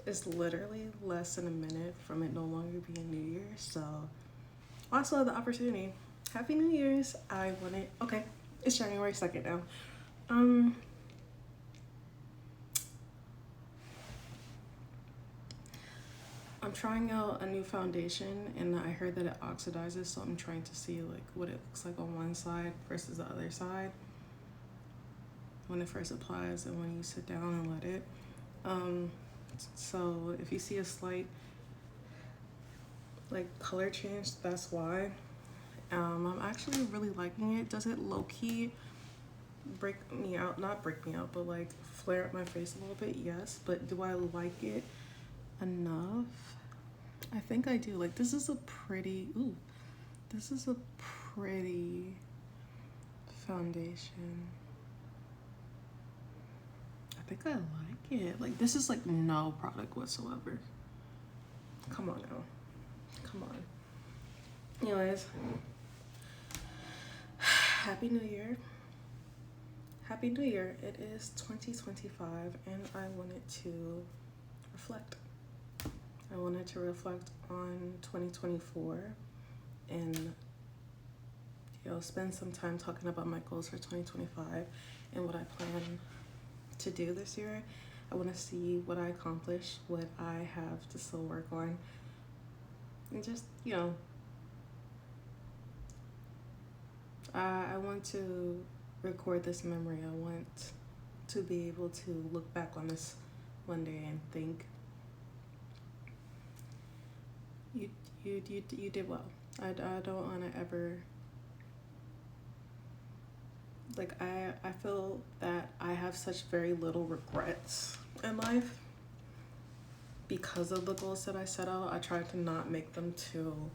It's literally less than a minute from it no longer being New Year's, so also the opportunity. Happy New Year's. I want it. Okay, it's January 2nd now. Um, I'm trying out a new foundation, and I heard that it oxidizes, so I'm trying to see like what it looks like on one side versus the other side when it first applies and when you sit down and let it. Um, so if you see a slight like color change, that's why. I'm actually really liking it. Does it low key break me out? Not break me out, but like flare up my face a little bit? Yes. But do I like it enough? I think I do. Like this is a pretty. Ooh, this is a pretty foundation. I think I like it. Like this is like no product whatsoever. Come on now. Come on. Anyways, Happy New Year. Happy New Year. It is 2025 and I wanted to reflect. I wanted to reflect on 2024 and spend some time talking about my goals for 2025 and what I plan to do this year. I want to see what I accomplished, what I have to still work on, and just I want to record this memory. I want to be able to look back on this one day and think you did well. I don't want to ever like I feel that I have such very little regrets in life because of the goals that I set out. I try to not make them too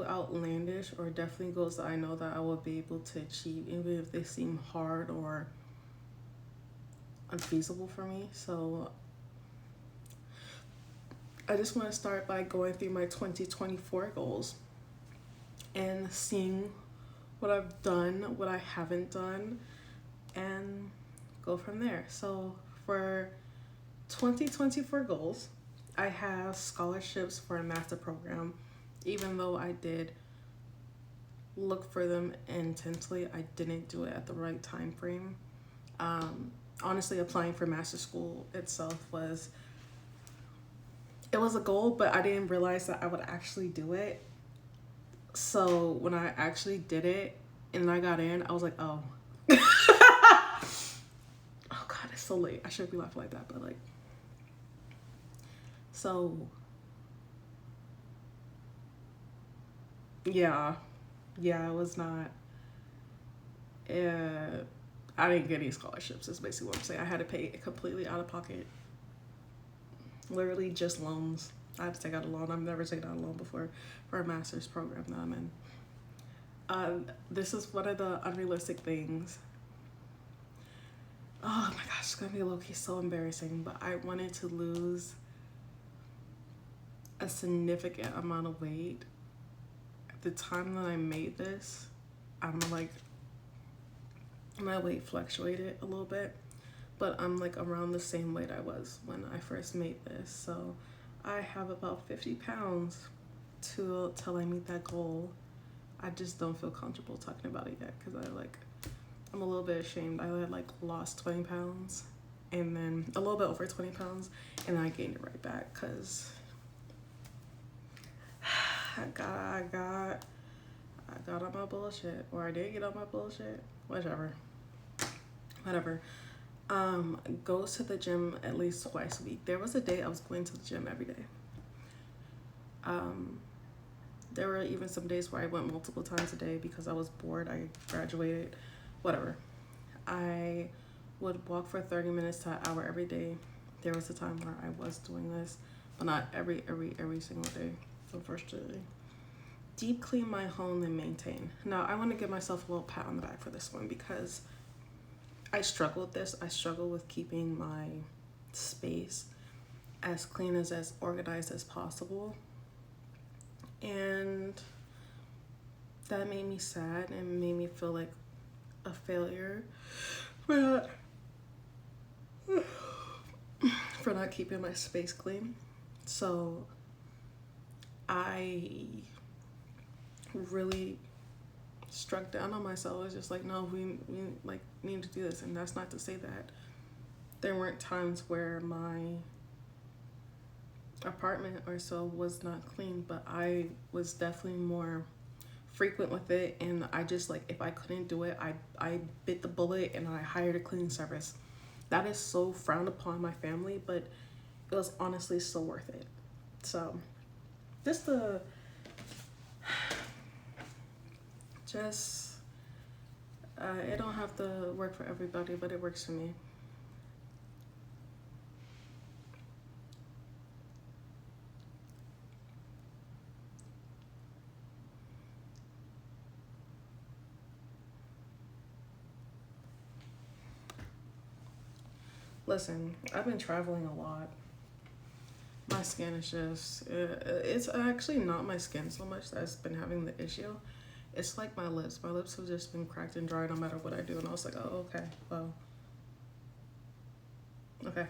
outlandish, or definitely goals that I know that I will be able to achieve even if they seem hard or unfeasible for me. So I just want to start by going through my 2024 goals and seeing what I've done, what I haven't done, and go from there. So for 2024 goals, I have scholarships for a master program. Even though I did look for them intensely, I didn't do it at the right time frame. Honestly, applying for master school itself was a goal, but I didn't realize that I would actually do it. So when I actually did it and I got in, I was like, oh. Oh God, it's so late. I shouldn't be laughing like that, but like, so yeah, it was not. I didn't get any scholarships. Is basically what I'm saying. I had to pay it completely out of pocket. Literally just loans. I had to take out a loan. I've never taken out a loan before for a master's program that I'm in. This is one of the unrealistic things. Oh my gosh, it's gonna be low-key so embarrassing, but I wanted to lose a significant amount of weight. At the time that I made this, I'm like, my weight fluctuated a little bit, but I'm like around the same weight I was when I first made this. So I have about 50 pounds till I meet that goal. I just don't feel comfortable talking about it yet because I'm a little bit ashamed. I had like lost 20 pounds and then a little bit over 20 pounds and I gained it right back because I got on my bullshit, or I did get on my bullshit, whatever. Goes to the gym at least twice a week. There was a day I was going to the gym every day. There were even some days where I went multiple times a day because I was bored. I graduated, whatever. I would walk for 30 minutes to an hour every day. There was a time where I was doing this, but not every single day, unfortunately. Deep clean my home and maintain. Now, I want to give myself a little pat on the back for this one because I struggle with this. I struggle with keeping my space as clean as organized as possible. And that made me sad and made me feel like a failure for for not keeping my space clean. So I really struck down on myself. I was just like, no, we like need to do this. And that's not to say that there weren't times where my apartment or so was not clean, but I was definitely more frequent with it. And I just, like, if I couldn't do it, I bit the bullet and I hired a cleaning service. That is so frowned upon my family, but it was honestly so worth it. So just it don't have to work for everybody, but it works for me. Listen, I've been traveling a lot. My skin is just, it's actually not my skin so much that's been having the issue. It's like my lips. My lips have just been cracked and dry no matter what I do. And I was like, oh, okay, well, okay.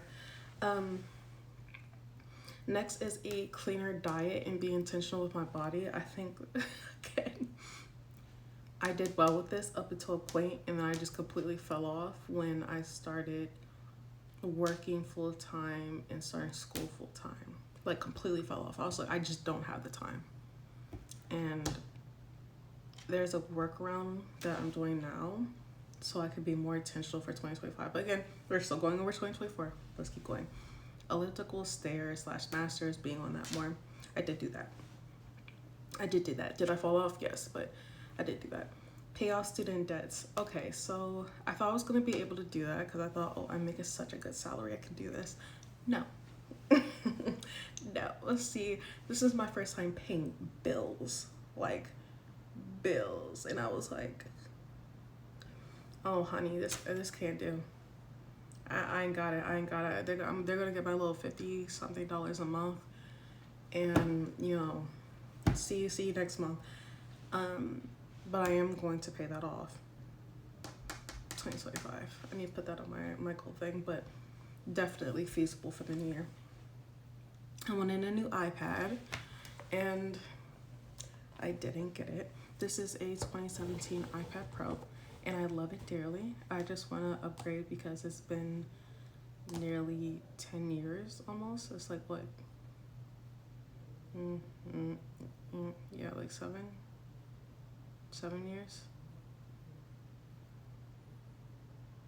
Next is a cleaner diet and be intentional with my body. I think, again, I did well with this up until a point, and then I just completely fell off when I started working full time and starting school full time. Like, completely fell off. I was like, I just don't have the time. And there's a workaround that I'm doing now so I could be more intentional for 2025. But again, we're still going over 2024. Let's keep going. Elliptical stairs / masters, being on that more. I did do that. Did I fall off? Yes, but I did do that. Pay off student debts. Okay, so I thought I was going to be able to do that because I thought, oh, I'm making such a good salary, I can do this. No. No. Let's see. This is my first time paying bills. Like, bills. And I was like, oh, honey, this can't do. I ain't got it. They're gonna get my little $50-something a month, and see you next month. But I am going to pay that off. 2025. I need to put that on my goal thing, but definitely feasible for the new year. I wanted a new iPad, and I didn't get it. This is a 2017 iPad Pro, and I love it dearly. I just want to upgrade because it's been nearly 10 years almost. It's like, what? Yeah, like 7 years.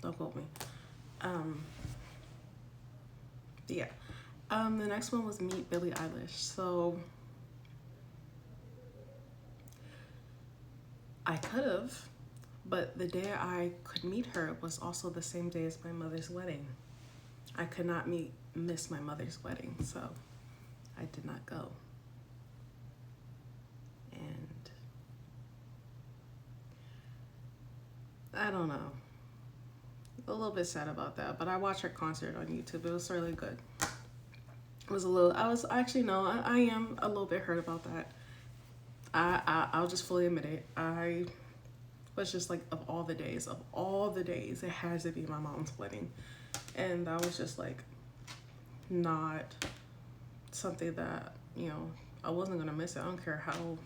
Don't quote me. Yeah. The next one was meet Billie Eilish. So I could have, but the day I could meet her was also the same day as my mother's wedding. I could not miss my mother's wedding, so I did not go. And I don't know. A little bit sad about that, but I watched her concert on YouTube. It was really good. I am a little bit hurt about that. I'll just fully admit it. I was just like, of all the days, it has to be my mom's wedding. And that was just like not something that, I wasn't gonna miss it. I don't care how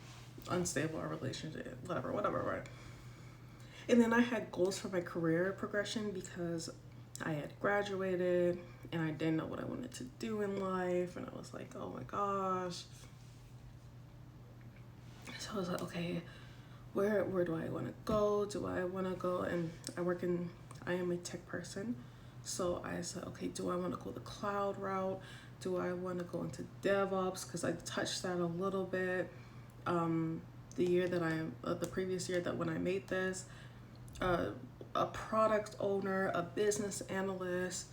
unstable our relationship, whatever, right? And then I had goals for my career progression because I had graduated and I didn't know what I wanted to do in life. And I was like, oh my gosh. So I was like, okay, where do I want to go? Do I want to go? And I am a tech person. So I said, okay, do I want to go the cloud route? Do I want to go into DevOps? Because I touched that a little bit. The previous year that when I made this, a product owner, a business analyst.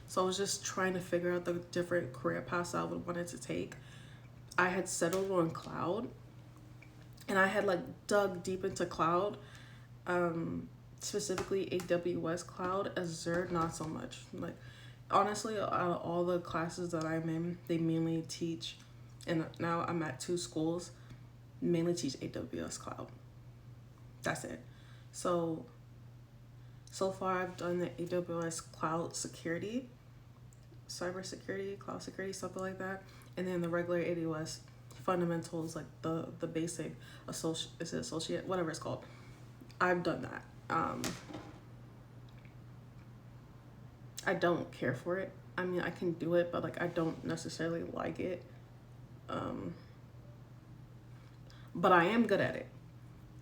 So I was just trying to figure out the different career paths I would wanted to take. I had settled on cloud, and I had like dug deep into cloud, specifically AWS cloud. Azure, not so much. Like, honestly, out of all the classes that I'm in, they mainly teach, and now I'm at 2 schools, mainly teach AWS cloud. That's it. So So far, I've done the AWS cloud security, cybersecurity, cloud security, something like that, and then the regular AWS fundamentals, like the basic associate, whatever it's called. I've done that. I don't care for it. I mean, I can do it, but like I don't necessarily like it. But I am good at it.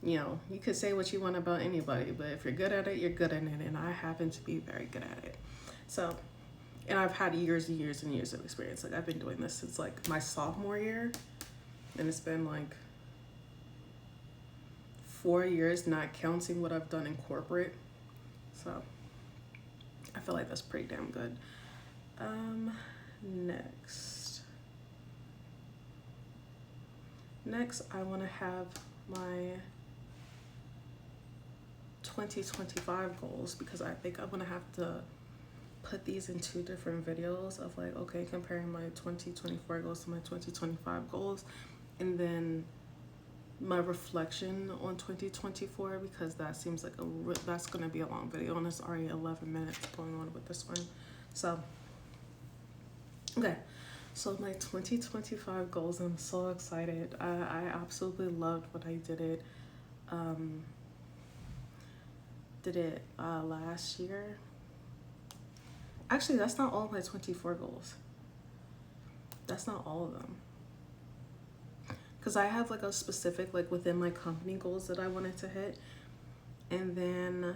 You know, you could say what you want about anybody, but if you're good at it, you're good at it, and I happen to be very good at it. So, and I've had years and years and years of experience. Like I've been doing this since like my sophomore year, and it's been like 4 years, not counting what I've done in corporate. So I feel like that's pretty damn good. Next I want to have my 2025 goals, because I think I'm gonna have to put these in two different videos of like, okay, comparing my 2024 goals to my 2025 goals, and then my reflection on 2024, because that seems like that's gonna be a long video, and it's already 11 minutes going on with this one. So okay, so my 2025 goals, I'm so excited. I absolutely loved when I did it. Last year. Actually, that's not all of my 24 goals. That's not all of them. Because I have like a specific, like within my company goals that I wanted to hit. And then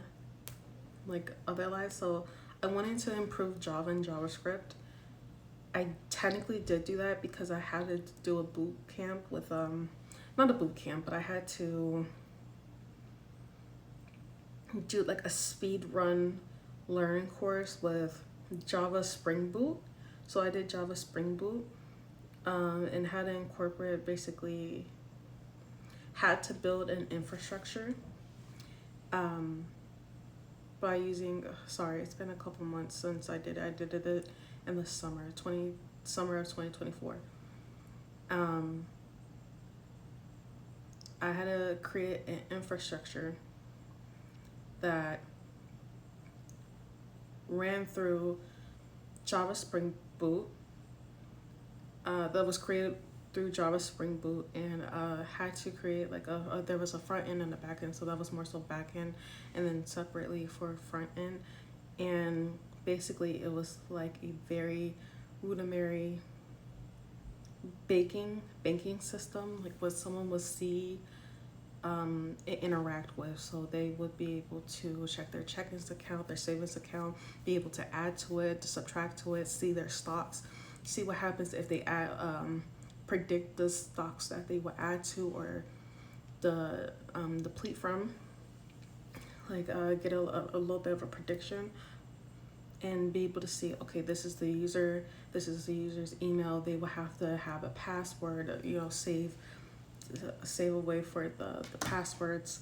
like other lives. So I wanted to improve Java and JavaScript. I technically did do that because I had to do a boot camp with, not a boot camp, but I had to do like a speed run learn course with Java Spring Boot. So I did Java Spring Boot, and had to incorporate, basically had to build an infrastructure by using, sorry, it's been a couple months since I did it in the summer of 2024. I had to create an infrastructure that ran through Java Spring Boot, that was created through Java Spring Boot, and had to create like there was a front end and a back end, so that was more so back end, and then separately for front end. And basically it was like a very rudimentary banking system, like what someone would see interact with. So they would be able to check their checkings account, their savings account, be able to add to it, to subtract to it, see their stocks, see what happens if they add, predict the stocks that they will add to, or the deplete from, like get a little bit of a prediction, and be able to see, okay, this is the user's email, they will have to have a password, you know, save away for the passwords,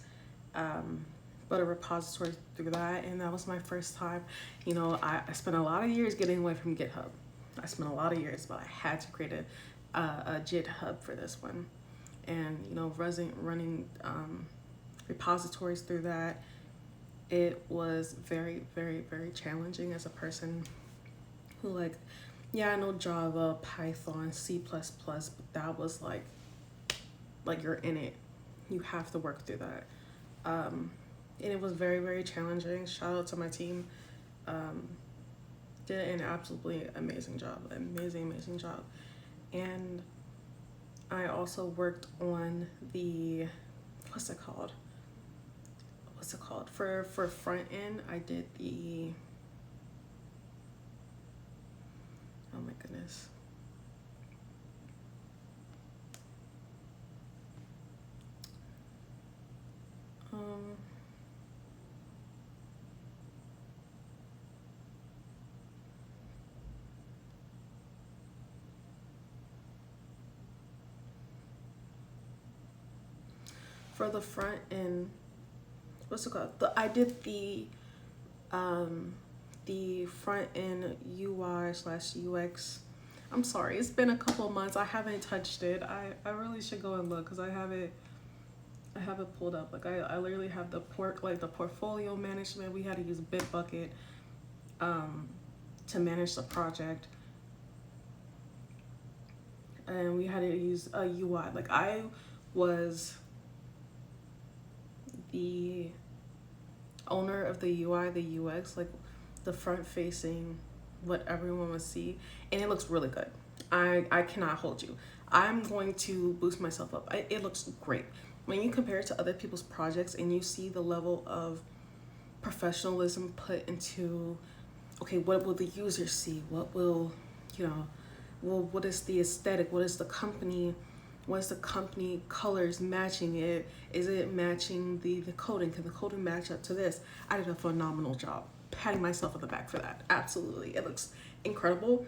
but a repository through that. And that was my first time. You know, I spent a lot of years getting away from GitHub. I spent a lot of years, but I had to create a GitHub for this one, and you know, running repositories through that. It was very, very, very challenging as a person who, like, yeah, I know Java, Python, C++, but that was like you're in it, you have to work through that, and it was very, very challenging. Shout out to my team, did an absolutely amazing job. And I also worked on the, what's it called for front end. I did the, oh my goodness, for the front end, what's it called? I did the front end UI/UX. I'm sorry, it's been a couple of months. I haven't touched it. I really should go and look, because I I have it pulled up. Like I literally have the the portfolio management. We had to use Bitbucket to manage the project, and we had to use a UI. Like I was the owner of the UI, the UX, like the front facing, what everyone would see, and it looks really good. I cannot hold you. I'm going to boost myself up. It looks great. When you compare it to other people's projects and you see the level of professionalism put into, okay, what will the user see? What will, you know, well, what is the aesthetic? What is the company? What is the company colors matching it? Is it matching the coding? Can the coding match up to this? I did a phenomenal job. Patting myself on the back for that. Absolutely. It looks incredible,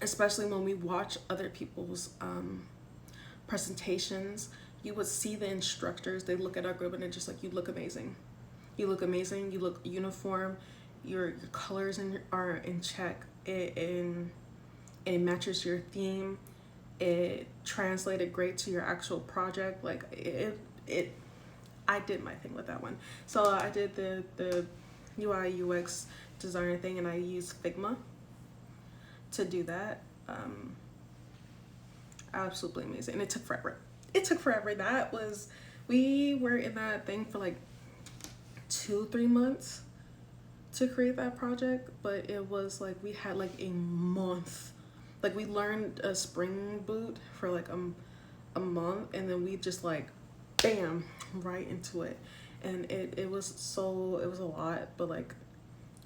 especially when we watch other people's presentations. You would see the instructors, they look at our group and they're just like, you look amazing. You look amazing. You look uniform. Your colors are in check. It matches your theme. It translated great to your actual project. Like I did my thing with that one. So I did the UI UX designer thing, and I used Figma to do that. Absolutely amazing. And it took forever. That was, we were in that thing for like 2-3 months to create that project, but it was like we had like a month. Like we learned a Spring Boot for like a month, and then we just like bam right into it. And it was a lot, but like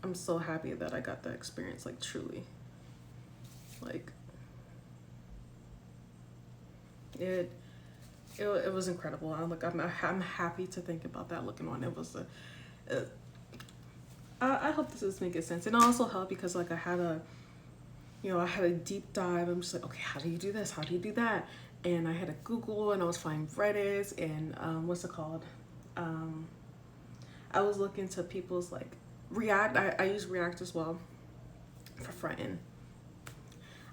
I'm so happy that I got that experience, like truly. Like it was incredible. I'm happy to think about that looking on. It was I hope this is making sense. And it also helped because like I had a deep dive. I'm just like, okay, how do you do this? How do you do that? And I had to Google, and I was finding Reddit and what's it called? I was looking to people's like React. I use React as well for front end.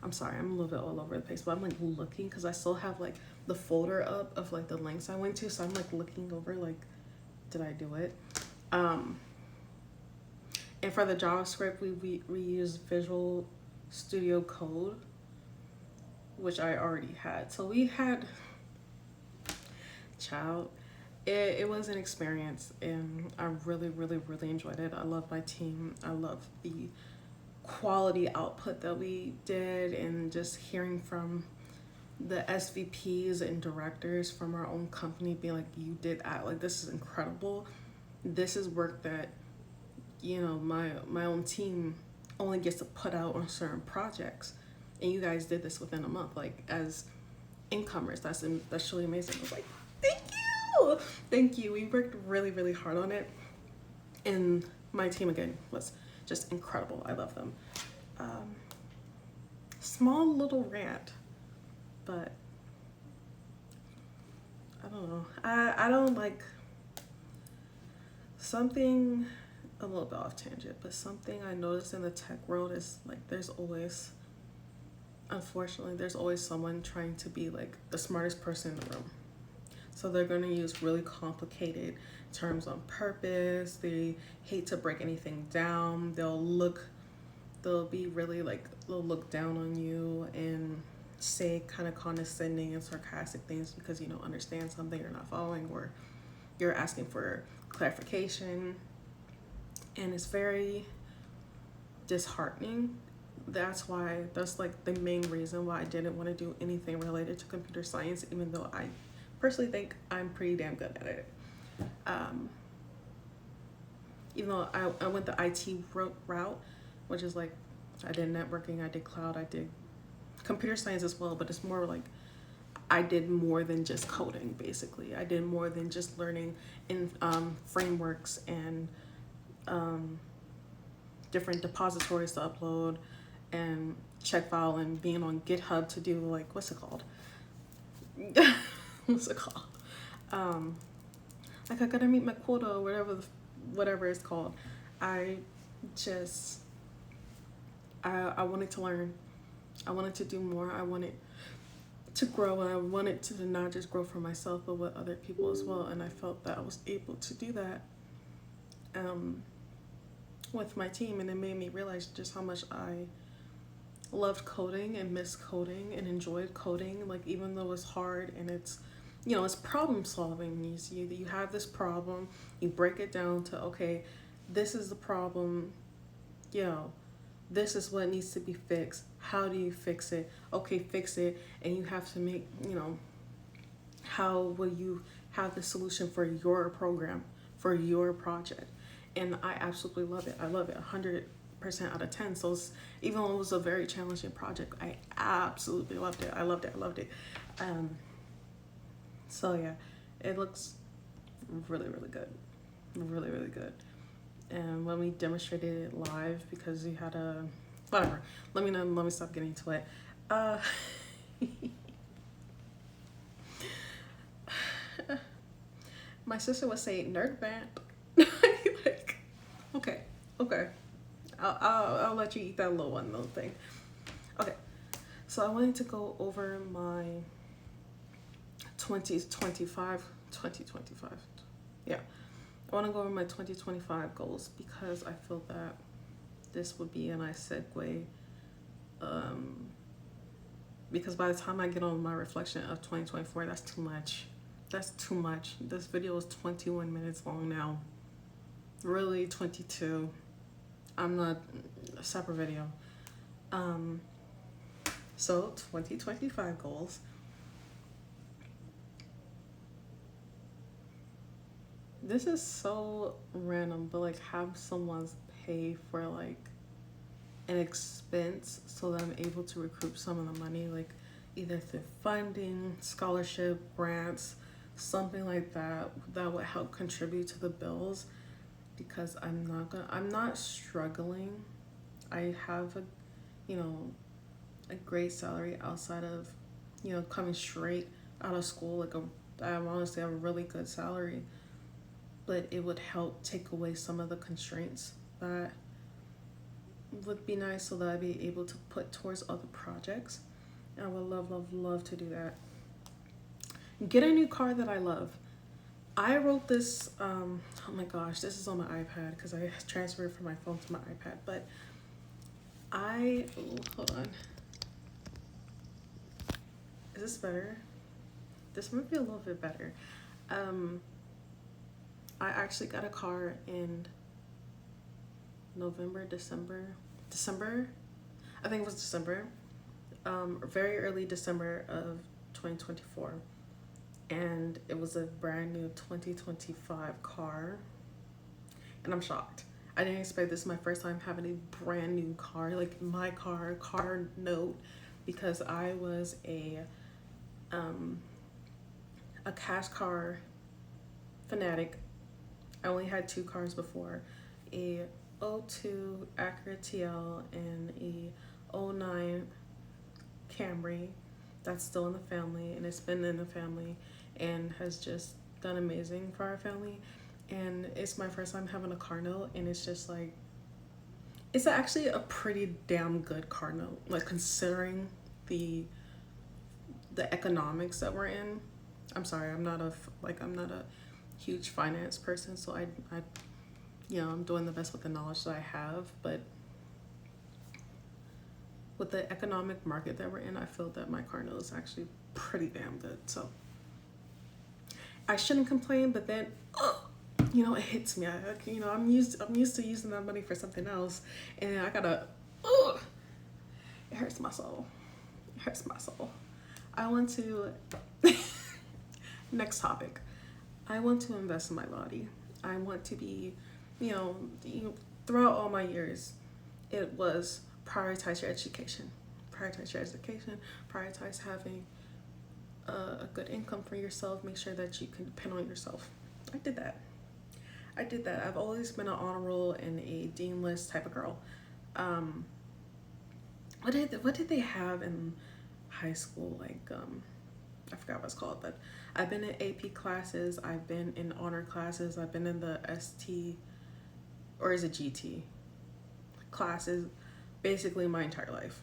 I'm sorry, I'm a little bit all over the place, but I'm like looking because I still have like the folder up of like the links I went to. So I'm like looking over like, did I do it? And for the JavaScript, we use Visual Studio Code, which I already had. So we had, child, it was an experience, and I really, really, really enjoyed it. I love my team. I love the quality output that we did, and just hearing from the SVPs and directors from our own company being like, you did that, like this is incredible. This is work that, you know, my own team only gets to put out on certain projects, and you guys did this within a month. Like as incomers, that's really amazing. I was like, thank you. We worked really, really hard on it, and my team again was just incredible. I love them. Small little rant, but I don't know. I don't like something a little bit off tangent, but something I noticed in the tech world is like unfortunately, there's always someone trying to be like the smartest person in the room. So they're going to use really complicated terms on purpose. They hate to break anything down. They'll be really like, they'll look down on you and say kind of condescending and sarcastic things because you don't understand something, you're not following, or you're asking for clarification. And it's very disheartening. That's like the main reason why I didn't want to do anything related to computer science, even though I personally think I'm pretty damn good at it. Even though I went the IT route, which is like, I did networking, I did cloud, I did computer science as well, but it's more like I did more than just coding, basically. I did more than just learning in frameworks and different depositories to upload and check file, and being on GitHub to do like, what's it called? Like I gotta meet my quota or whatever it's called. I wanted to learn. I wanted to do more. I wanted to grow, and I wanted to not just grow for myself but with other people as well. And I felt that I was able to do that with my team, and it made me realize just how much I loved coding and missed coding and enjoyed coding. Like, even though it's hard and it's, you know, it's problem solving. You have this problem, you break it down to, okay, this is the problem, you know, this is what needs to be fixed. How do you fix it? Okay, fix it. And you have to make, you know, how will you have the solution for your program, for your project? And I absolutely love it. I love it 100% out of 10. So even though it was a very challenging project, I absolutely loved it. I loved it. I loved it. So yeah, it looks really, really good. Really, really good. And when we demonstrated it live, because we had a, whatever, let me stop getting to it. My sister was saying nerd band. Like, okay, I'll let you eat that little thing. Okay, so I wanted to go over my 2025. Yeah, I want to go over my 2025 goals because I feel that this would be a nice segue. Because by the time I get on my reflection of 2024, that's too much. That's too much. This video is 21 minutes long now. Really 22. I'm not a separate video. So 2025 goals. This is so random, but like, have someone pay for like an expense so that I'm able to recoup some of the money, like either through funding, scholarship, grants, something like that, that would help contribute to the bills, because I'm not struggling. I have a great salary outside of, coming straight out of school. Like, I honestly have a really good salary, but it would help take away some of the constraints that would be nice, so that I'd be able to put towards other projects. And I would love to do that. Get a new car that I love. I wrote this, oh my gosh, this is on my iPad because I transferred from my phone to my iPad, but hold on. Is this better? This might be a little bit better. I actually got a car in December. I think it was December. Very early December of 2024. And it was a brand new 2025 car. And I'm shocked. I didn't expect this. My first time having a brand new car, like my car note, because I was a cash car fanatic. I only had two cars before, a 02 Acura TL and a 09 Camry. That's still in the family, and it's been in the family and has just done amazing for our family. And it's my first time having a car note, and it's just like, it's actually a pretty damn good car note, like considering the economics that we're in. I'm sorry, I'm not a huge finance person, so I'm doing the best with the knowledge that I have, but with the economic market that we're in, I feel that my car note is actually pretty damn good. So I shouldn't complain, but then it hits me. I'm used to using that money for something else, and I gotta it hurts my soul. It hurts my soul. I want to next topic. I want to invest in my body. I want to be, throughout all my years, it was prioritize your education. Prioritize having a good income for yourself. Make sure that you can depend on yourself. I did that. I've always been an honor roll and a dean list type of girl. What did they have in high school? Like, I forgot what it's called, but I've been in AP classes, I've been in honor classes, I've been in the ST, or is it GT classes, basically my entire life.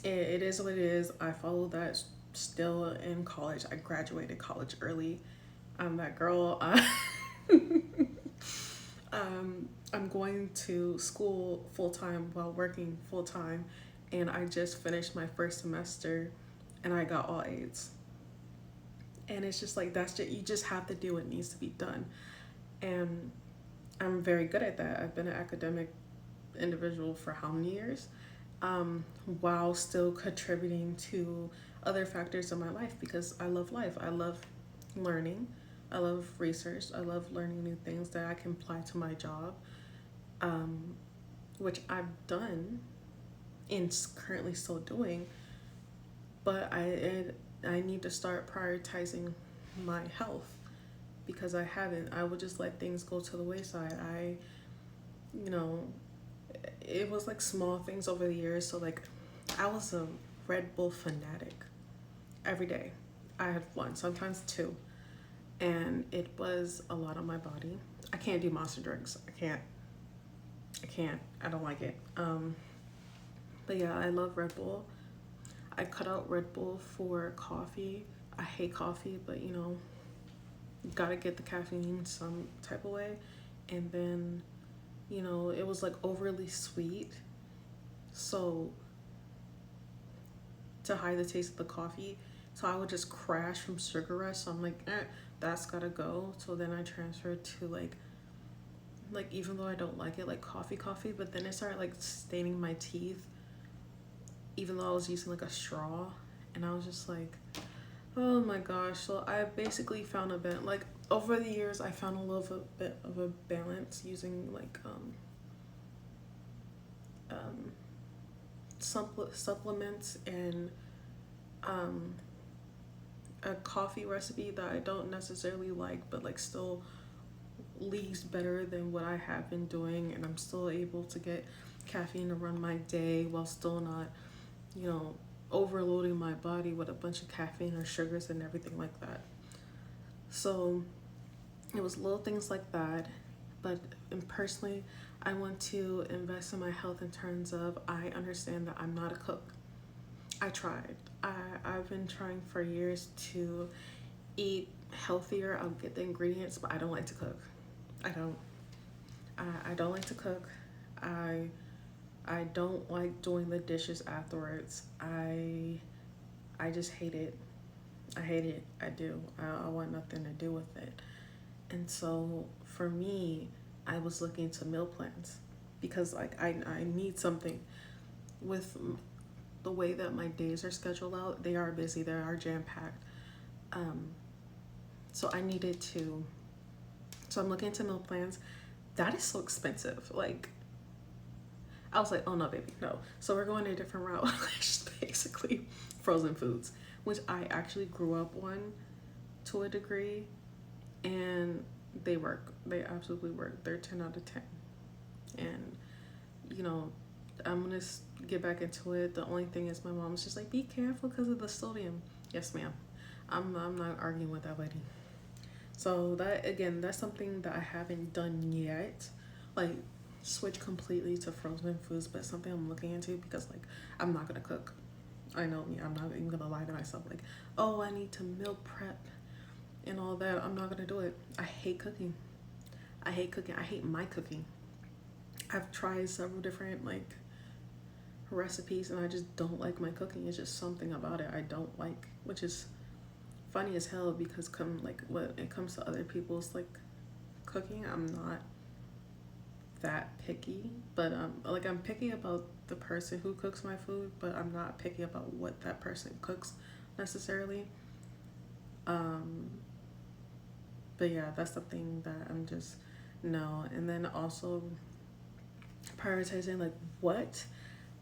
it is what it is. I follow that still in college. I graduated college early. I'm that girl. I'm going to school full time while working full time, and I just finished my first semester, and I got all A's. And it's just like that's just you just have to do what needs to be done, and I'm very good at that. I've been an academic individual for how many years, while still contributing to other factors in my life because I love life. I love learning. I love research. I love learning new things that I can apply to my job, um, which I've done and currently still doing. But I need to start prioritizing my health because I haven't. I would just let things go to the wayside. You know, it was like small things over the years. So like, I was a Red Bull fanatic. Every day, I had one, sometimes two, and it was a lot on my body. I can't do monster drinks. I can't. I can't. I don't like it. But yeah, I love Red Bull. I cut out Red Bull for coffee. I hate coffee, but you know, gotta get the caffeine some type of way. And then, you know, it was like overly sweet. So to hide the taste of the coffee, so I would just crash from sugar rush. So I'm like, that's gotta go. So then I transferred to like even though I don't like it, like coffee, but then it started like staining my teeth, even though I was using like a straw, and I was just like, oh my gosh. So I basically found a bit like over the years I found a little bit of a balance using like um supplements and um a coffee recipe that I don't necessarily like, but like still leaves better than what I have been doing, and I'm still able to get caffeine to run my day while still not, you know, overloading my body with a bunch of caffeine or sugars and everything like that. So it was little things like that, but and personally, I want to invest in my health in terms of I understand that I'm not a cook. I tried. I've been trying for years to eat healthier. I'll get the ingredients, but I don't like to cook. I don't. I don't like to cook. I I don't like doing the dishes afterwards. I just hate it. I hate it. I do. I want nothing to do with it. And so for me, I was looking to meal plans because like I need something with the way that my days are scheduled out. They are busy. They are jam packed. Um, so I needed to. So I'm looking into meal plans. That is so expensive. Like I was like, oh no, baby, no. So we're going a different route. Just basically frozen foods, which I actually grew up on to a degree, and they work. They absolutely work. They're 10 out of 10. And you know, I'm gonna get back into it. The only thing is, my mom's just like, be careful because of the sodium. Yes, ma'am. I'm not arguing with that lady. So that again, that's something that I haven't done yet. Like switch completely to frozen foods, but something I'm looking into because like I'm not gonna cook. I know me. I'm not even gonna lie to myself. Like, oh, I need to meal prep and all that. I'm not gonna do it. I hate cooking. I hate cooking. I hate my cooking. I've tried several different like recipes and I just don't like my cooking. It's just something about it I don't like, which is funny as hell because come like when it comes to other people's like cooking, I'm not that picky, but like I'm picky about the person who cooks my food, but I'm not picky about what that person cooks necessarily. Um, but yeah, that's the thing that I'm just no. And then also prioritizing like what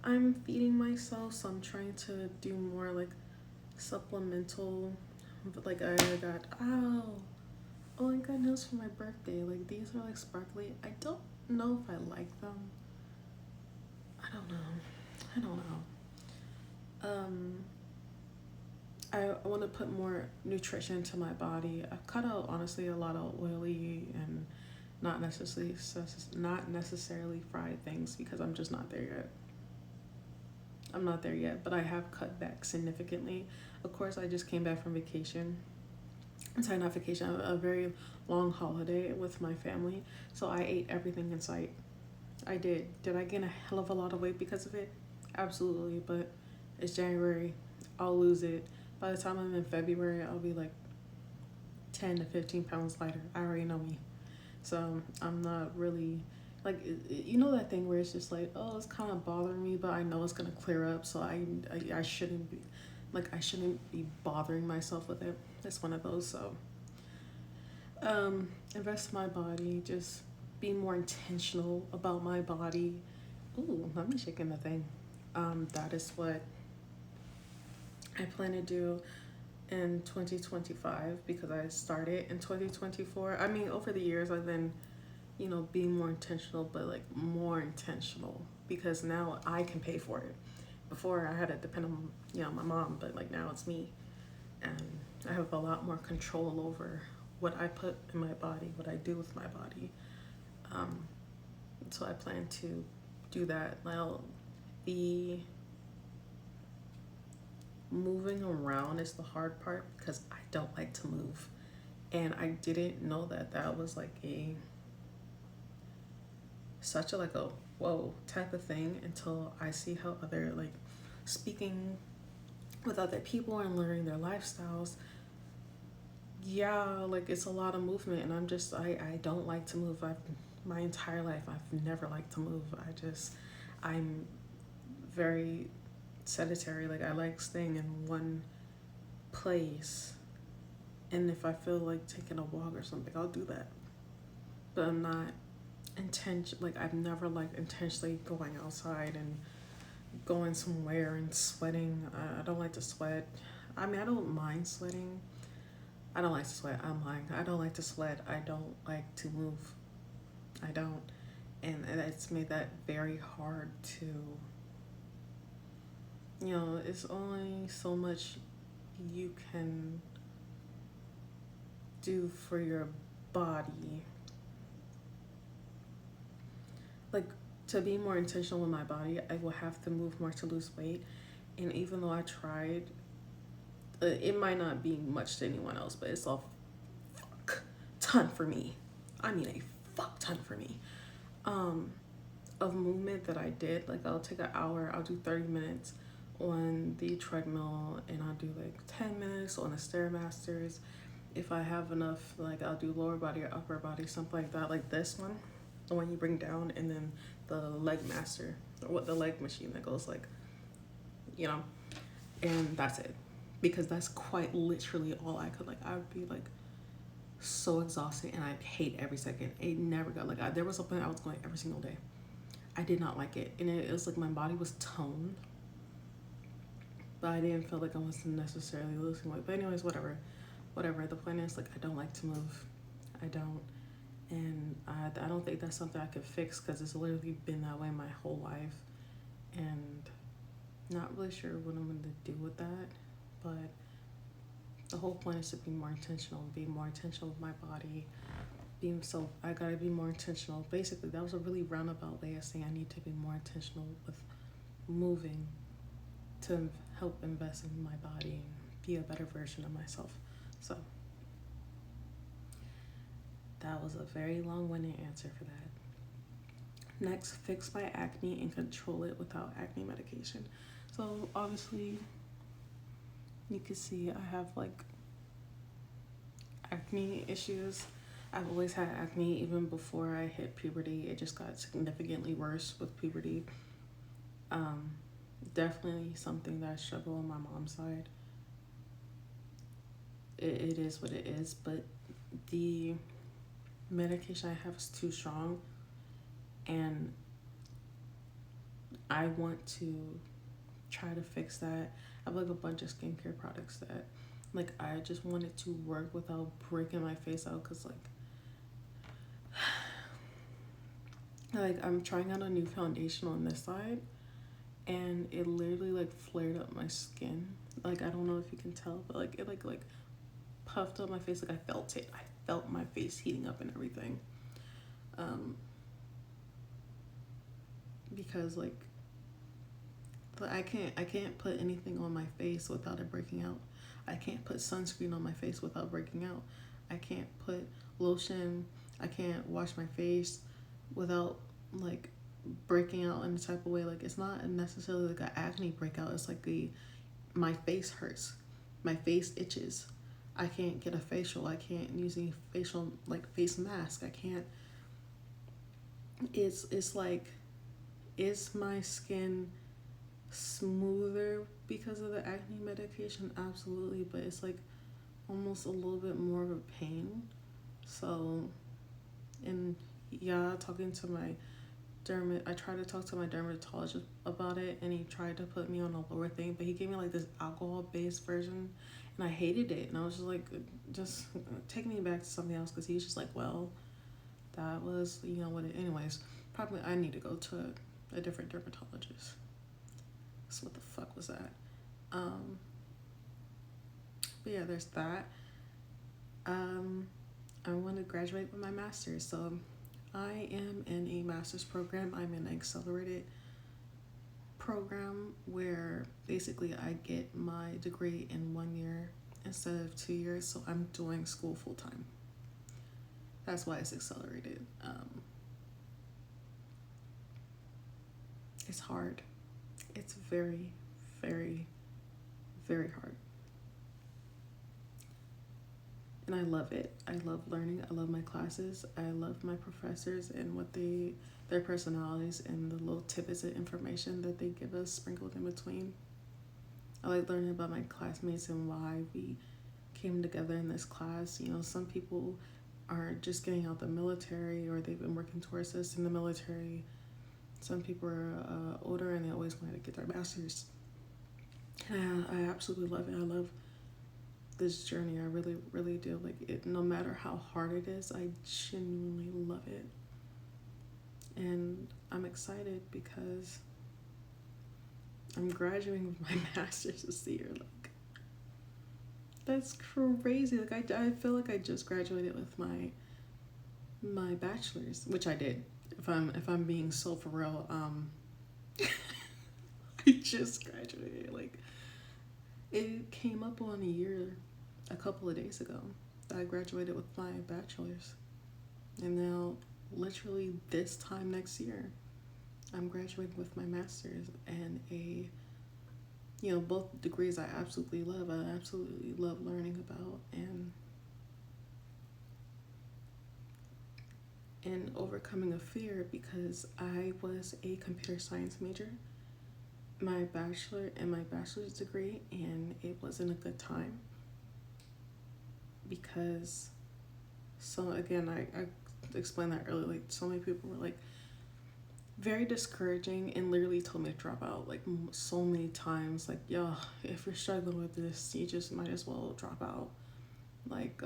I'm feeding myself. So I'm trying to do more like supplemental. But like I got oh I got nails for my birthday. Like these are like sparkly. I don't know if I like them. I don't know. I don't know. I want to put more nutrition into my body. I've cut out honestly a lot of oily and not necessarily fried things because I'm just not there yet. I'm not there yet, but I have cut back significantly. Of course, I just came back from vacation. I'm sorry, not vacation, a very long holiday with my family. So I ate everything in sight. I did. Did I gain a hell of a lot of weight because of it? Absolutely, but it's January. I'll lose it. By the time I'm in February, I'll be like 10 to 15 pounds lighter. I already know me. So I'm not really like, you know, that thing where it's just like, oh, it's kind of bothering me, but I know it's gonna clear up, so I shouldn't be like, I shouldn't be bothering myself with it. It's one of those. So invest in my body, just be more intentional about my body. Ooh, let me shaking the thing. That is what I plan to do in 2025 because I started in 2024. I mean, over the years, I've been, you know, being more intentional, but like more intentional because now I can pay for it. Before I had to depend on, you know, my mom, but like now it's me. And I have a lot more control over what I put in my body, what I do with my body. Um, so I plan to do that. Now, the moving around is the hard part because I don't like to move. And I didn't know that that was like a such a like a whoa type of thing until I see how other like speaking with other people and learning their lifestyles. Yeah, like it's a lot of movement and I don't like to move. I've my entire life I've never liked to move. I'm very sedentary. Like I like staying in one place. And if I feel like taking a walk or something, I'll do that. But I'm not like I've never like intentionally going outside and going somewhere and sweating. I don't like to sweat. I mean, I don't mind sweating. I don't like to sweat. I'm lying. I don't like to sweat. I don't like to move. I don't. And it's made that very hard to, you know, it's only so much you can do for your body. Like, to be more intentional with my body, I will have to move more to lose weight. And even though I tried, it might not be much to anyone else, but it's a fuck ton for me. I mean, a fuck ton for me. Of movement that I did, like I'll take an hour, I'll do 30 minutes on the treadmill, and I'll do like 10 minutes on the Stairmasters. If I have enough, like I'll do lower body or upper body, something like that, like this one, the one you bring down, and then the leg master, or what the leg machine that goes like, you know, and that's it. Because that's quite literally all I could, like I would be like so exhausted and I'd hate every second. It never got like there was a point I was going every single day. I did not like it, and it was like my body was toned, but I didn't feel like I wasn't necessarily losing weight. But anyways, whatever. The point is, like, I don't like to move. I don't, and I don't think that's something I could fix because it's literally been that way my whole life, and not really sure what I'm gonna do with that. But the whole point is to be more intentional, with my body. So I gotta be more intentional. Basically, that was a really roundabout way of saying I need to be more intentional with moving to help invest in my body and be a better version of myself. So that was a very long-winded answer for that. Next, fix my acne and control it without acne medication. So obviously, you can see I have like acne issues. I've always had acne even before I hit puberty. It just got significantly worse with puberty. Definitely something that I struggle on my mom's side. It is what it is, but the medication I have is too strong, and I want to try to fix that. I have like a bunch of skincare products that like I just want it to work without breaking my face out, because like I'm trying out a new foundation on this side, and it literally like flared up my skin. Like I don't know if you can tell, but like it like puffed up my face. Like I felt it. I felt my face heating up and everything. Because like But I can't put anything on my face without it breaking out. I can't put sunscreen on my face without breaking out. I can't put lotion. I can't wash my face without like breaking out in a type of way. Like it's not necessarily like an acne breakout. It's like my face hurts. My face itches. I can't get a facial. I can't use any facial like face mask. I can't. It's like, is my skin smoother because of the acne medication? Absolutely, but it's like almost a little bit more of a pain. So, and yeah, talking to my I tried to talk to my dermatologist about it, and he tried to put me on a lower thing, but he gave me like this alcohol based version, and I hated it. And I was just like, just take me back to something else, because he was just like, well, that was, you know what, anyways, probably I need to go to a different dermatologist. So what the fuck was that? But yeah, there's that. I want to graduate with my master's, so I am in a master's program. I'm in an accelerated program where basically I get my degree in 1 year instead of 2 years, so I'm doing school full time. That's why it's accelerated. It's hard. It's very, very, very hard. And I love it. I love learning. I love my classes. I love my professors and their personalities and the little tidbits of information that they give us sprinkled in between. I like learning about my classmates and why we came together in this class. You know, some people are just getting out the military, or they've been working towards this in the military. Some people are older and they always wanted to get their master's. And I absolutely love it. I love this journey. I really, really do. Like it, no matter how hard it is, I genuinely love it. And I'm excited because I'm graduating with my master's this year. Like, that's crazy. Like I feel like I just graduated with my bachelor's, which I did. If I'm being so for real, I just graduated. Like it came up on a year a couple of days ago that I graduated with my bachelor's, and now literally this time next year I'm graduating with my master's and both degrees I absolutely love. I absolutely love learning about and overcoming a fear, because I was a computer science major, my bachelor's degree, and it wasn't a good time because, so again, I explained that earlier, like so many people were like very discouraging and literally told me to drop out like so many times, like, yo, if you're struggling with this, you just might as well drop out, like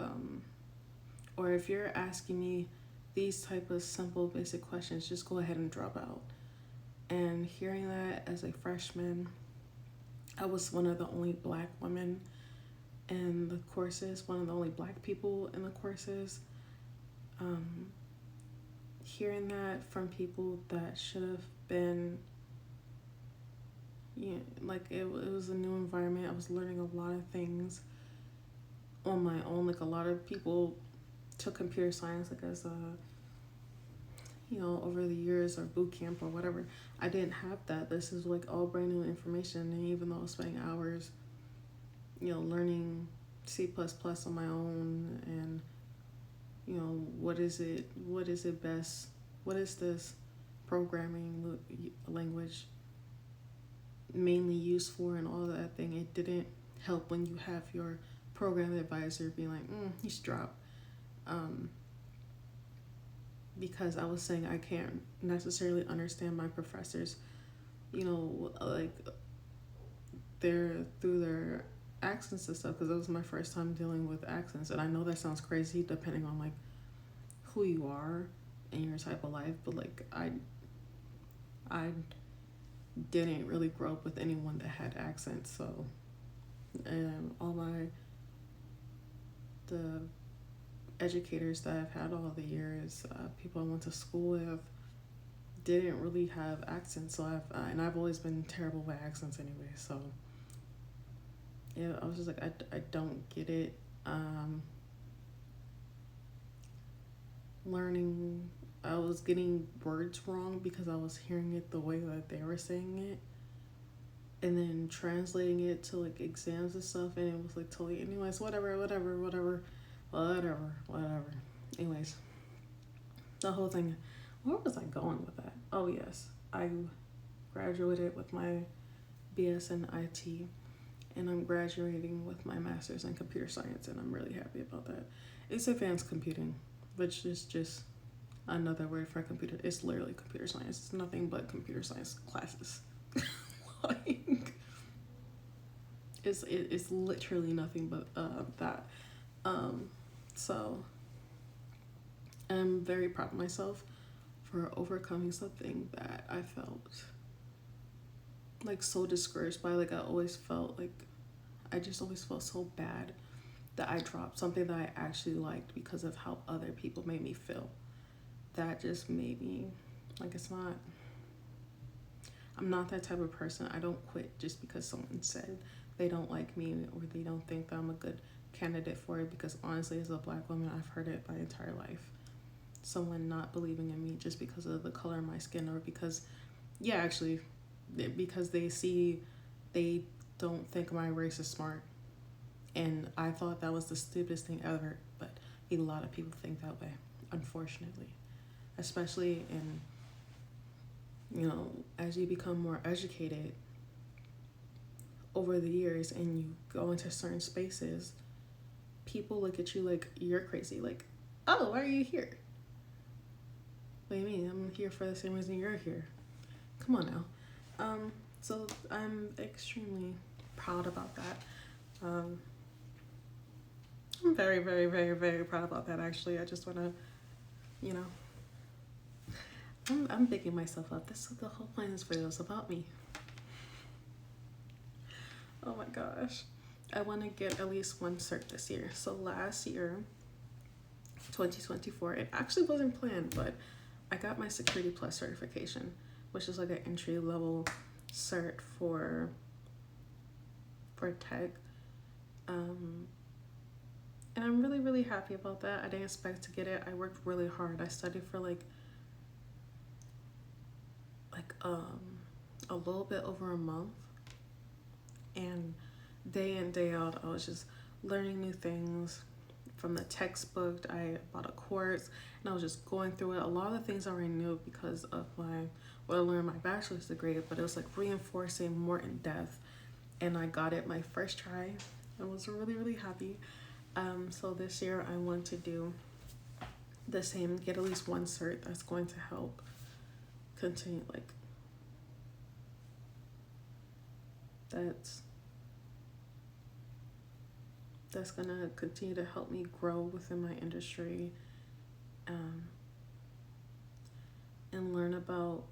or if you're asking me these type of simple basic questions, just go ahead and drop out. And hearing that as a freshman, I was one of the only Black women in the courses, one of the only Black people in the courses. Hearing that from people that should have been, like it was a new environment. I was learning a lot of things on my own. Like a lot of people took computer science like as a, over the years, or boot camp or whatever. I didn't have that. This is like all brand new information, and even though I was spending hours, learning C++ on my own, and what is this programming language mainly used for, and all that thing. It didn't help when you have your program advisor being like, you should drop. Because I was saying I can't necessarily understand my professors, like through their accents and stuff, because that was my first time dealing with accents. And I know that sounds crazy depending on like who you are and your type of life, but like I didn't really grow up with anyone that had accents, so the educators that I've had all the years, people I went to school with, didn't really have accents, so I've always been terrible with accents anyway. So yeah, I was just like, I don't get it. Learning, I was getting words wrong because I was hearing it the way that they were saying it, and then translating it to like exams and stuff, and it was like totally. Anyways, whatever. Anyways, the whole thing. Where was I going with that? Oh yes, I graduated with my BS in IT, and I'm graduating with my master's in computer science, and I'm really happy about that. It's advanced computing, which is just another word for computer. It's literally computer science. It's nothing but computer science classes. Like, it's literally nothing but that. So I'm very proud of myself for overcoming something that I felt like so discouraged by. Like, I always felt like I just always felt so bad that I dropped something that I actually liked because of how other people made me feel. That just made me like, I'm not that type of person. I don't quit just because someone said they don't like me or they don't think that I'm a good candidate for it, because honestly, as a black woman, I've heard it my entire life. Someone not believing in me just because of the color of my skin, or because, yeah, actually, because they don't think my race is smart. And I thought that was the stupidest thing ever, but a lot of people think that way, unfortunately. Especially in, as you become more educated over the years and you go into certain spaces, people look at you like you're crazy. Like, oh, why are you here? What do you mean? I'm here for the same reason you're here. Come on now. So I'm extremely proud about that. I'm very, very, very, very proud about that, actually. I just want to, I'm bigging myself up. This is the whole point of this video is about me. Oh my gosh. I want to get at least one cert this year. So last year, 2024, it actually wasn't planned, but I got my Security Plus certification, which is like an entry level cert for tech. And I'm really, really happy about that. I didn't expect to get it. I worked really hard. I studied for like a little bit over a month, and day in, day out, I was just learning new things from the textbook. I bought a course and I was just going through it. A lot of the things I already knew because of what I learned in my bachelor's degree, but it was like reinforcing more in depth, and I got it my first try. I was really, really happy. So this year I want to do the same, get at least one cert that's going to help continue, like, that's gonna continue to help me grow within my industry, and learn about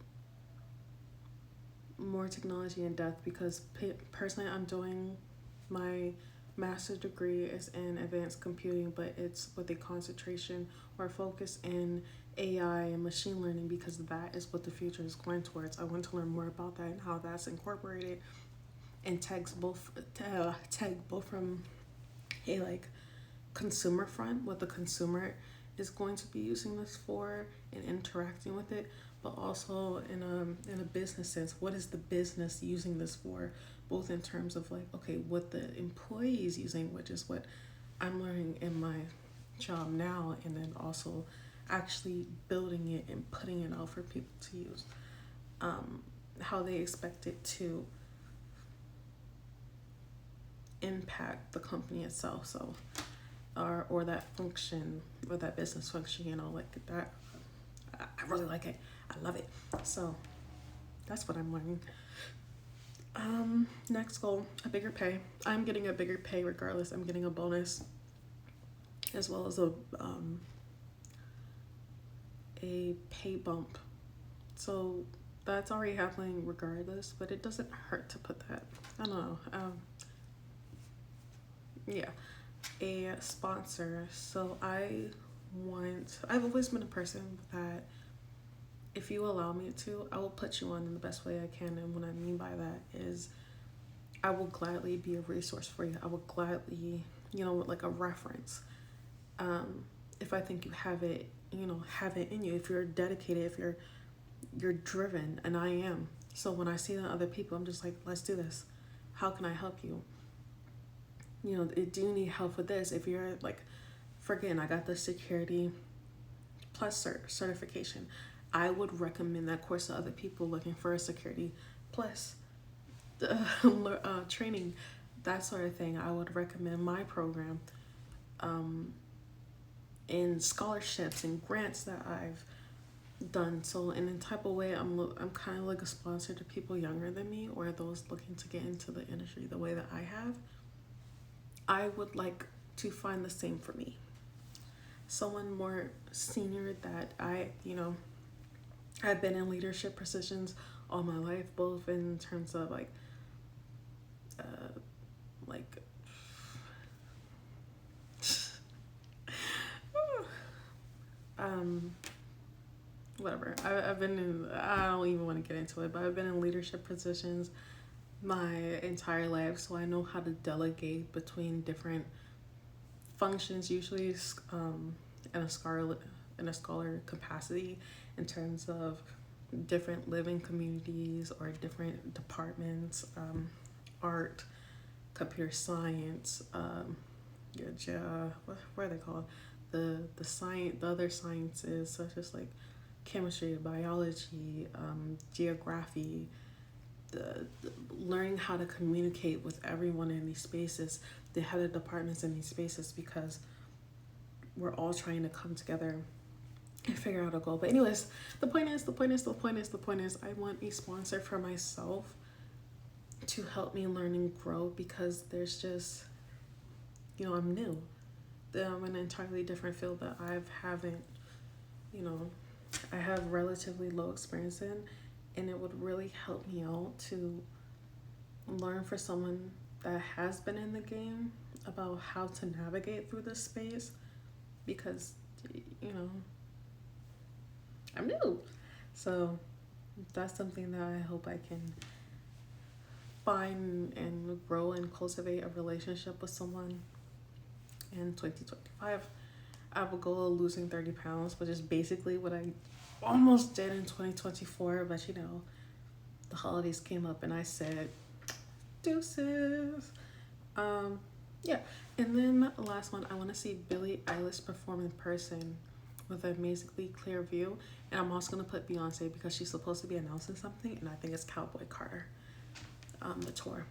more technology in depth, because personally I'm doing my master's degree is in advanced computing, but it's with a concentration or focus in AI and machine learning, because that is what the future is going towards. I want to learn more about that and how that's incorporated in tech, both from a like consumer front, what the consumer is going to be using this for and interacting with it, but also in a business sense, what is the business using this for, both in terms of like, okay, what the employee is using, which is what I'm learning in my job now, and then also actually building it and putting it out for people to use, how they expect it to impact the company itself. So or that function, or that business function, like that. I really like it. I love it. So that's what I'm learning. Next goal, a bigger pay. I'm getting a bigger pay regardless. I'm getting a bonus as well as a pay bump. So that's already happening regardless, but it doesn't hurt to put that. I don't know. Yeah, a sponsor. So I've always been a person that if you allow me to, I will put you on in the best way I can. And what I mean by that is I will gladly be a resource for you. I will gladly, like a reference. If I think you have it, have it in you. If you're dedicated, if you're driven, and I am. So when I see that other people, I'm just like, let's do this. How can I help you? Do you need help with this? If you're like, forgetting, I got the Security Plus certification. I would recommend that course to other people looking for a Security Plus training, that sort of thing. I would recommend my program, in scholarships and grants that I've done. So in a type of way, I'm kind of like a sponsor to people younger than me or those looking to get into the industry the way that I have. I would like to find the same for me. Someone more senior that I've been in leadership positions all my life, both in terms of like whatever. I've been in, I don't even want to get into it, but I've been in leadership positions my entire life, so I know how to delegate between different functions, usually in a scholar capacity, in terms of different living communities or different departments, art, computer science, what are they called? The other sciences such as like chemistry, biology, geography, the learning how to communicate with everyone in these spaces, the head of departments in these spaces, because we're all trying to come together and figure out a goal. But anyways, the point is, I want a sponsor for myself to help me learn and grow, because there's just, I'm new. I'm in an entirely different field that I have relatively low experience in, and it would really help me out to learn for someone that has been in the game about how to navigate through this space, because I'm new. So that's something that I hope I can find and grow and cultivate a relationship with someone in 2025. I have a goal of losing 30 pounds, which is basically what I almost did in 2024, but the holidays came up and I said deuces. Yeah. And then the last one, I want to see Billie Eilish perform in person with an amazingly clear view. And I'm also going to put Beyonce because she's supposed to be announcing something, and I think it's Cowboy Carter, the tour.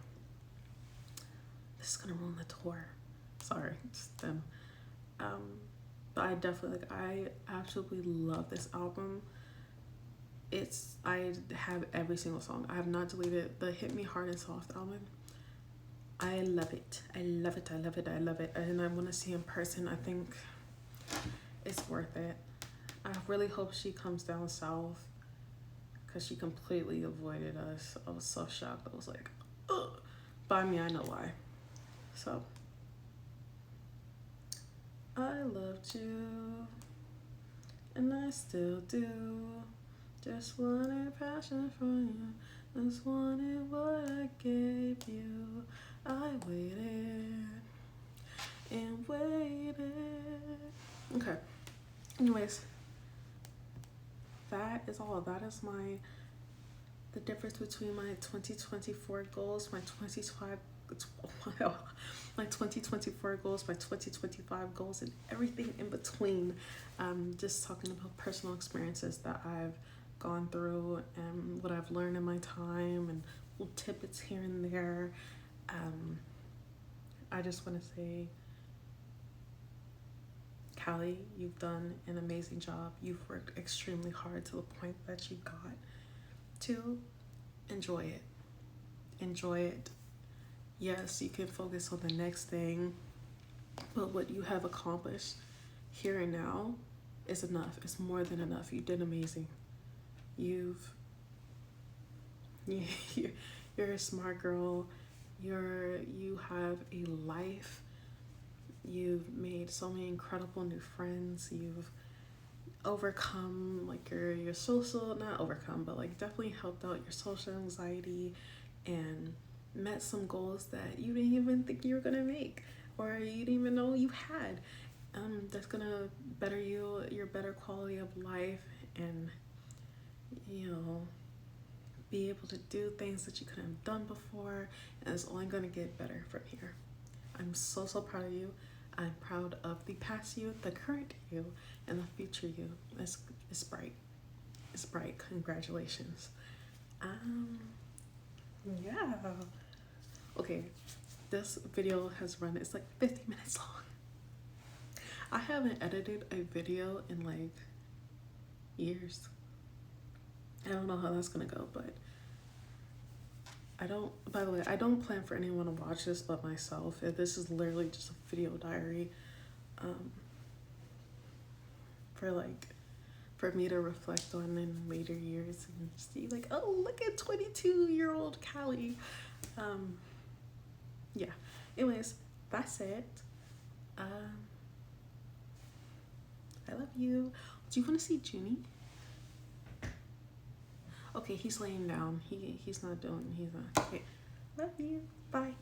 This is going to ruin the tour. Sorry, it's them. But I definitely, I absolutely love this album. I have every single song. I have not deleted the Hit Me Hard and Soft album. I love it. I love it. And I want to see in person. I think it's worth it. I really hope she comes down south, because she completely avoided us. I was so shocked. I was like, ugh. But I mean, I know why. So, I loved you, and I still do. Just wanted passion from you. Just wanted what I gave you. I waited and waited. Okay. Anyways, that is all. That is the difference between my 2024 goals, my 2024 goals, my 2025 goals, and everything in between. Just talking about personal experiences that I've gone through and what I've learned in my time, and little tidbits here and there. I just want to say, Callie, you've done an amazing job. You've worked extremely hard to the point that you got to. Enjoy it. Enjoy it. Yes, you can focus on the next thing, but what you have accomplished here and now is enough. It's more than enough. You did amazing. You're a smart girl. You have a life. You've made so many incredible new friends. You've overcome like your social, not overcome, but like definitely helped out your social anxiety and met some goals that you didn't even think you were gonna make or you didn't even know you had. That's gonna better you, your better quality of life, and you know, be able to do things that you couldn't have done before, and it's only gonna get better from here. I'm so proud of you. I'm proud of the past you, the current you, and the future you. It's bright. It's bright. Congratulations. Yeah. Okay, this video has run, it's like 50 minutes long. I haven't edited a video in like years. I don't know how that's gonna go, but by the way, I don't plan for anyone to watch this but myself. This is literally just a video diary for me to reflect on in later years and see like, oh, look at 22-year-old Callie. Yeah. Anyways, that's it. I love you. Do you want to see Junie? Okay, he's laying down. He's not. Okay. Love you. Bye.